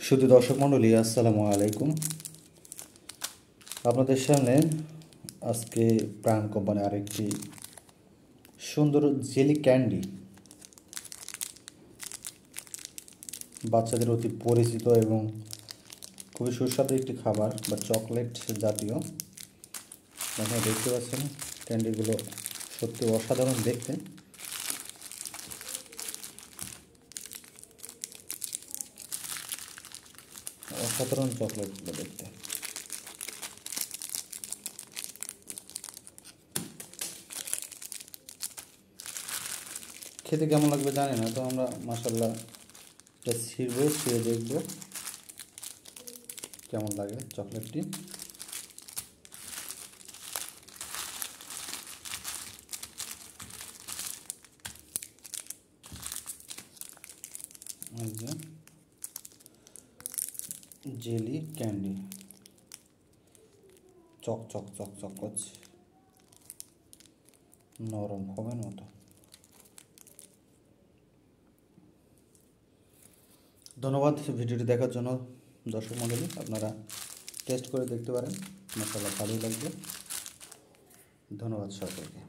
শুধু দর্শক মণ্ডলী, আসসালামু আলাইকুম। আপনাদের সামনে আজকে প্রাণ কোম্পানি আরেকটি সুন্দর জেলি ক্যান্ডি, বাচ্চাদের অতি পরিচিত এবং খুবই সুস্বাদু একটি খাবার বা চকলেট জাতীয়। আপনারা দেখতে পাচ্ছেন ক্যান্ডিগুলো সত্যি অসাধারণ দেখতে। অসাধারণ চকলেটগুলো দেখতে। খেতে কেমন লাগবে জানি না, তো আমরা মাশাআল্লাহ এটা ছিঁড়বো, ছিঁড়ে দেখবো কেমন লাগে চকলেটটি। জেলি ক্যান্ডি চক চক চক চক করছে, নরম হবেন মতো। ধন্যবাদ ভিডিওটি দেখার জন্য দর্শক মণ্ডলী। আপনারা টেস্ট করে দেখতে পারেন, মাশাআল্লাহ ভালোই লাগবে। ধন্যবাদ সকলকে।